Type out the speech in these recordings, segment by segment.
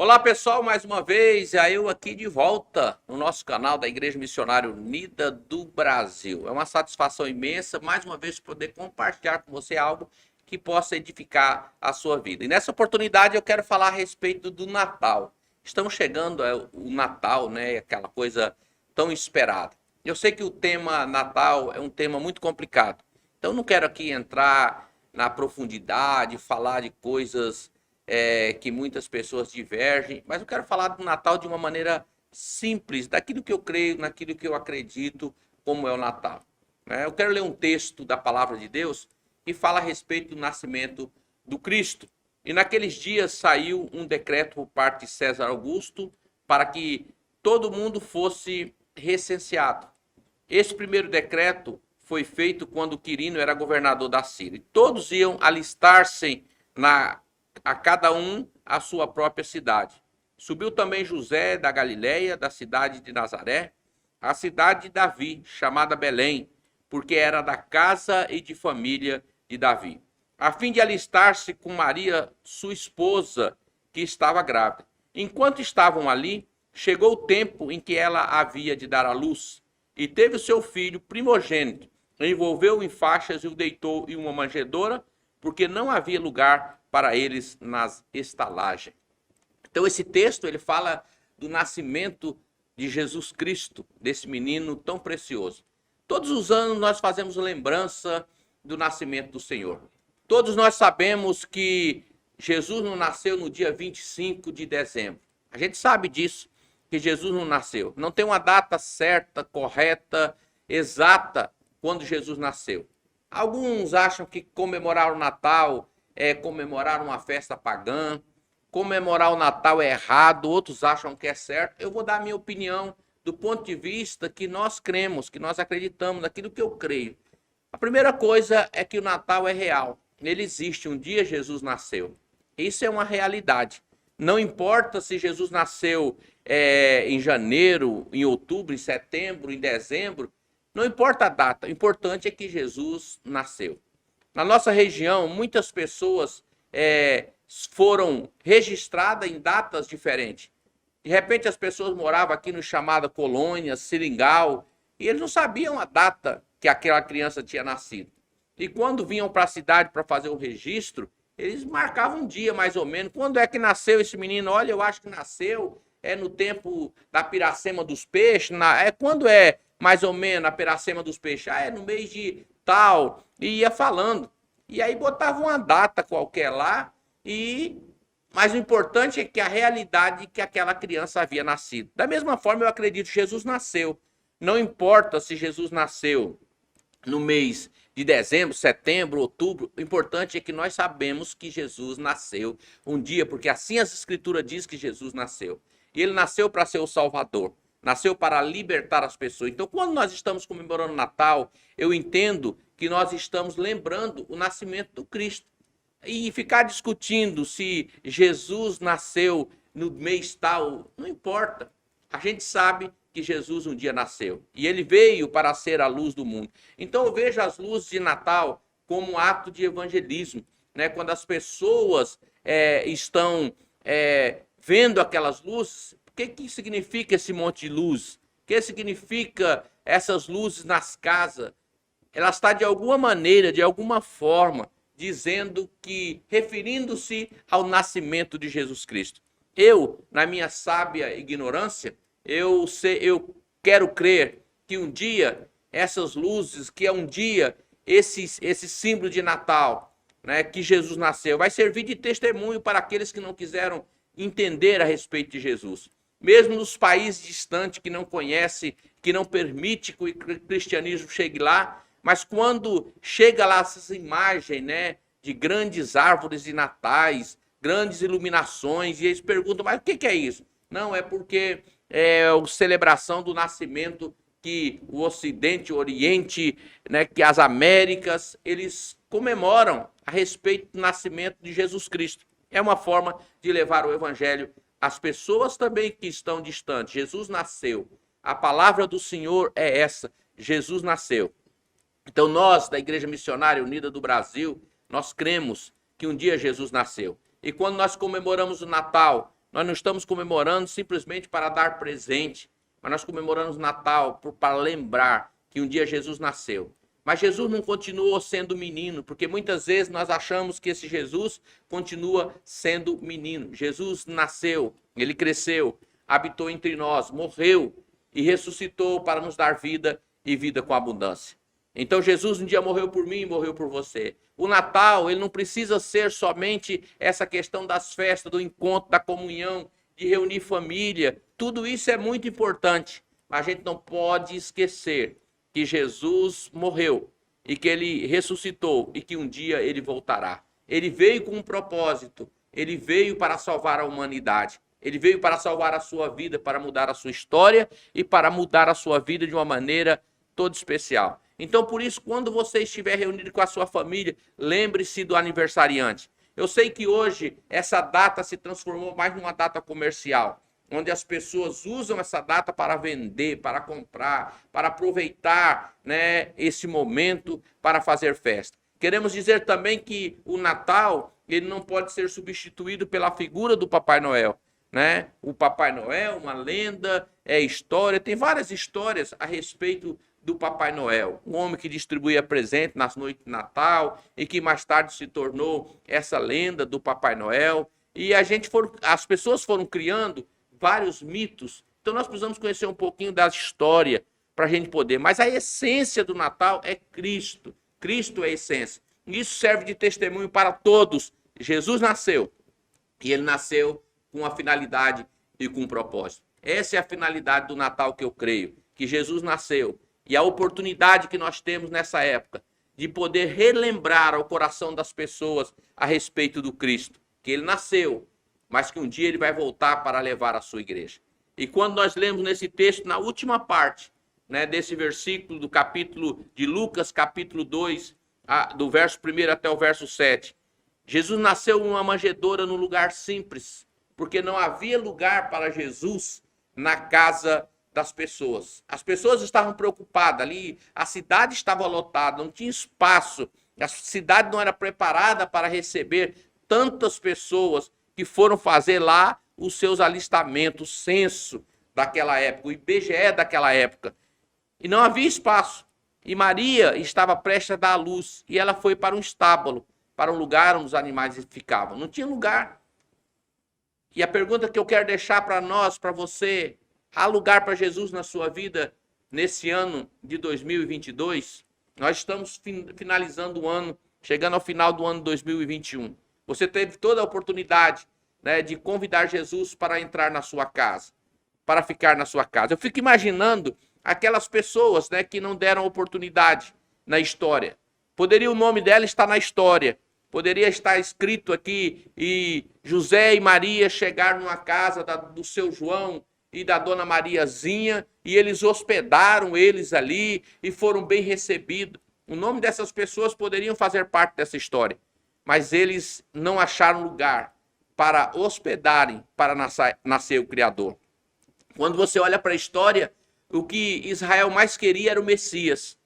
Olá pessoal, mais uma vez, eu aqui de volta no nosso canal da Igreja Missionária Unida do Brasil. É uma satisfação imensa, mais uma vez, poder compartilhar com você algo que possa edificar a sua vida. E nessa oportunidade eu quero falar a respeito do Natal. Estamos chegando ao Natal, né? Aquela coisa tão esperada. Eu sei que o tema Natal é um tema muito complicado, então não quero aqui entrar na profundidade, falar de coisas que muitas pessoas divergem, mas eu quero falar do Natal de uma maneira simples, daquilo que eu creio, naquilo que eu acredito, como é o Natal. Eu quero ler um texto da palavra de Deus que fala a respeito do nascimento do Cristo. E naqueles dias saiu um decreto por parte de César Augusto para que todo mundo fosse recenseado. Esse primeiro decreto foi feito quando Quirino era governador da Síria. Todos iam alistar-se a cada um a sua própria cidade. Subiu também José da Galileia, da cidade de Nazaré, a cidade de Davi, chamada Belém, porque era da casa e de família de Davi, a fim de alistar-se com Maria, sua esposa, que estava grávida. Enquanto estavam ali, chegou o tempo em que ela havia de dar à luz, e teve o seu filho primogênito, envolveu-o em faixas e o deitou em uma manjedoura, porque não havia lugar para eles nas estalagens. Então esse texto ele fala do nascimento de Jesus Cristo, desse menino tão precioso. Todos os anos nós fazemos lembrança do nascimento do Senhor. Todos nós sabemos que Jesus não nasceu no dia 25 de dezembro. A gente sabe disso, que Jesus não nasceu. Não tem uma data certa, correta, exata quando Jesus nasceu. Alguns acham que comemorar o Natal é comemorar uma festa pagã, comemorar o Natal é errado, outros acham que é certo. Eu vou dar a minha opinião do ponto de vista que nós cremos, que nós acreditamos, naquilo que eu creio. A primeira coisa é que o Natal é real. Ele existe, um dia Jesus nasceu. Isso é uma realidade. Não importa se Jesus nasceu em janeiro, em outubro, em setembro, em dezembro, não importa a data, o importante é que Jesus nasceu. Na nossa região, muitas pessoas foram registradas em datas diferentes. De repente, as pessoas moravam aqui no chamada colônia, Seringal, e eles não sabiam a data que aquela criança tinha nascido. E quando vinham para a cidade para fazer o registro, eles marcavam um dia mais ou menos. Quando é que nasceu esse menino? Olha, eu acho que nasceu no tempo da piracema dos peixes. Quando é mais ou menos a piracema dos peixes? É no mês de tal. E ia falando. E aí botava uma data qualquer lá. Mas o importante é que a realidade é que aquela criança havia nascido. Da mesma forma, eu acredito que Jesus nasceu. Não importa se Jesus nasceu no mês de dezembro, setembro, outubro, o importante é que nós sabemos que Jesus nasceu um dia, porque assim as escrituras dizem que Jesus nasceu. E ele nasceu para ser o Salvador, nasceu para libertar as pessoas. Então, quando nós estamos comemorando o Natal, eu entendo que nós estamos lembrando o nascimento do Cristo. E ficar discutindo se Jesus nasceu no mês tal, não importa. A gente sabe que Jesus um dia nasceu. E ele veio para ser a luz do mundo. Então eu vejo as luzes de Natal como um ato de evangelismo. Quando as pessoas estão vendo aquelas luzes, o que significa esse monte de luz? O que significa essas luzes nas casas? Ela está de alguma maneira, de alguma forma, dizendo que, referindo-se ao nascimento de Jesus Cristo. Eu, na minha sábia ignorância, eu quero crer que um dia essas luzes, que é um dia esse símbolo de Natal, que Jesus nasceu, vai servir de testemunho para aqueles que não quiseram entender a respeito de Jesus. Mesmo nos países distantes que não conhecem, que não permite que o cristianismo chegue lá, mas quando chega lá essas imagens, de grandes árvores de natais, grandes iluminações, e eles perguntam, mas o que é isso? Não, é porque é a celebração do nascimento que o Ocidente, o Oriente, que as Américas, eles comemoram a respeito do nascimento de Jesus Cristo. É uma forma de levar o evangelho às pessoas também que estão distantes. Jesus nasceu. A palavra do Senhor é essa, Jesus nasceu. Então nós, da Igreja Missionária Unida do Brasil, nós cremos que um dia Jesus nasceu. E quando nós comemoramos o Natal, Nós não estamos comemorando simplesmente para dar presente, mas nós comemoramos Natal para lembrar que um dia Jesus nasceu. Mas Jesus não continuou sendo menino, porque muitas vezes nós achamos que esse Jesus continua sendo menino. Jesus nasceu, ele cresceu, habitou entre nós, morreu e ressuscitou para nos dar vida e vida com abundância. Então Jesus um dia morreu por mim e morreu por você. O Natal, ele não precisa ser somente essa questão das festas, do encontro, da comunhão, de reunir família. Tudo isso é muito importante, mas a gente não pode esquecer que Jesus morreu e que ele ressuscitou e que um dia ele voltará. Ele veio com um propósito, ele veio para salvar a humanidade. Ele veio para salvar a sua vida, para mudar a sua história e para mudar a sua vida de uma maneira toda especial. Então, por isso, quando você estiver reunido com a sua família, lembre-se do aniversariante. Eu sei que hoje essa data se transformou mais numa data comercial, onde as pessoas usam essa data para vender, para comprar, para aproveitar, né, esse momento para fazer festa. Queremos dizer também que o Natal, ele não pode ser substituído pela figura do Papai Noel, né? O Papai Noel, uma lenda, é história, tem várias histórias a respeito do Papai Noel, um homem que distribuía presente nas noites de Natal e que mais tarde se tornou essa lenda do Papai Noel. E as pessoas foram criando vários mitos. Então nós precisamos conhecer um pouquinho da história para a gente poder. Mas a essência do Natal é Cristo. Cristo é a essência. Isso serve de testemunho para todos. Jesus nasceu e ele nasceu com uma finalidade e com um propósito. Essa é a finalidade do Natal que eu creio, que Jesus nasceu. E a oportunidade que nós temos nessa época de poder relembrar ao coração das pessoas a respeito do Cristo, que ele nasceu, mas que um dia ele vai voltar para levar a sua igreja. E quando nós lemos nesse texto, na última parte, né, desse versículo do capítulo de Lucas, capítulo 2, do verso 1 até o verso 7, Jesus nasceu em uma manjedoura num lugar simples, porque não havia lugar para Jesus na casa das pessoas. As pessoas estavam preocupadas ali, a cidade estava lotada, não tinha espaço, a cidade não era preparada para receber tantas pessoas que foram fazer lá os seus alistamentos, o censo daquela época, o IBGE daquela época. E não havia espaço. E Maria estava prestes a dar à luz, e ela foi para um estábulo, para um lugar onde os animais ficavam. Não tinha lugar. E a pergunta que eu quero deixar para nós, para você: há lugar para Jesus na sua vida nesse ano de 2022? Nós estamos finalizando o ano, chegando ao final do ano 2021. Você teve toda a oportunidade, né, de convidar Jesus para entrar na sua casa, para ficar na sua casa. Eu fico imaginando aquelas pessoas, né, que não deram oportunidade na história. Poderia o nome dela estar na história. Poderia estar escrito aqui, e José e Maria chegaram numa casa do seu João e da dona Mariazinha, e eles hospedaram eles ali e foram bem recebidos. O nome dessas pessoas poderiam fazer parte dessa história, mas eles não acharam lugar para hospedarem, para nascer o Criador. Quando você olha para a história, o que Israel mais queria era o Messias,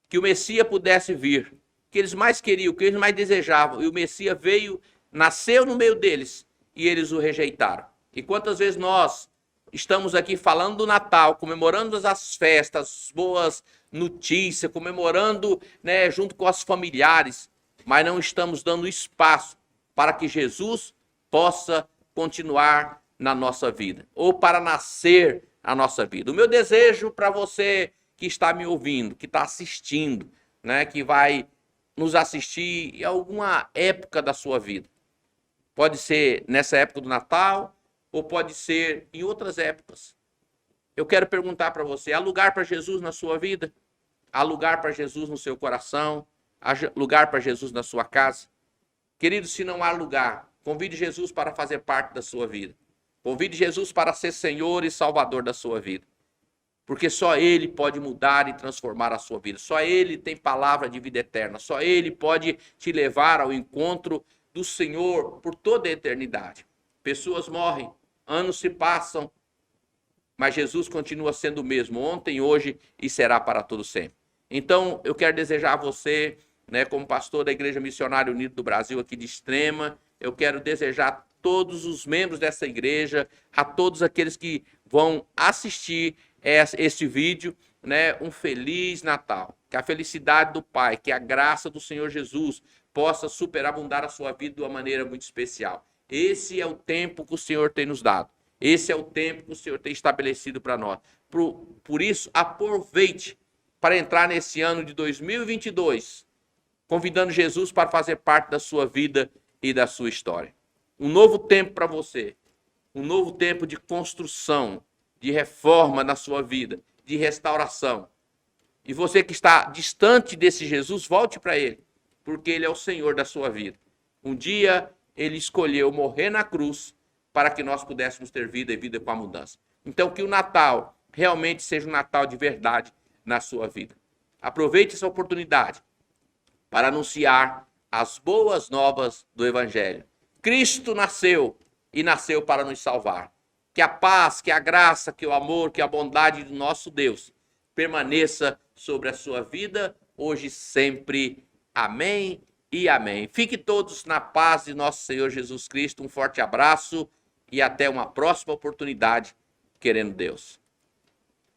que o Messias pudesse vir. O que eles mais queriam, o que eles mais desejavam, e o Messias veio, nasceu no meio deles, e eles o rejeitaram. E quantas vezes nós estamos aqui falando do Natal, comemorando as festas, as boas notícias, comemorando, né, junto com os familiares, mas não estamos dando espaço para que Jesus possa continuar na nossa vida, ou para nascer na nossa vida. O meu desejo para você que está me ouvindo, que está assistindo, né, que vai nos assistir em alguma época da sua vida. Pode ser nessa época do Natal, ou pode ser em outras épocas. Eu quero perguntar para você: há lugar para Jesus na sua vida? Há lugar para Jesus no seu coração? Há lugar para Jesus na sua casa? Querido, se não há lugar, convide Jesus para fazer parte da sua vida. Convide Jesus para ser Senhor e Salvador da sua vida. Porque só Ele pode mudar e transformar a sua vida. Só Ele tem palavra de vida eterna. Só Ele pode te levar ao encontro do Senhor por toda a eternidade. Pessoas morrem, anos se passam, mas Jesus continua sendo o mesmo ontem, hoje e será para todo sempre. Então, eu quero desejar a você, né, como pastor da Igreja Missionária Unida do Brasil aqui de Extrema, eu quero desejar todos os membros dessa igreja, a todos aqueles que vão assistir este vídeo, né, um Feliz Natal. Que a felicidade do Pai, que a graça do Senhor Jesus possa superabundar a sua vida de uma maneira muito especial. Esse é o tempo que o Senhor tem nos dado. Esse é o tempo que o Senhor tem estabelecido para nós. Por isso, aproveite para entrar nesse ano de 2022, convidando Jesus para fazer parte da sua vida e da sua história. Um novo tempo para você, um novo tempo de construção, de reforma na sua vida, de restauração. E você que está distante desse Jesus, volte para ele, porque ele é o Senhor da sua vida. Um dia ele escolheu morrer na cruz para que nós pudéssemos ter vida e vida com abundância. Então que o Natal realmente seja um Natal de verdade na sua vida. Aproveite essa oportunidade para anunciar as boas novas do Evangelho. Cristo nasceu e nasceu para nos salvar. Que a paz, que a graça, que o amor, que a bondade do nosso Deus permaneça sobre a sua vida, hoje e sempre. Amém e amém. Fiquem todos na paz de nosso Senhor Jesus Cristo. Um forte abraço e até uma próxima oportunidade, querendo Deus.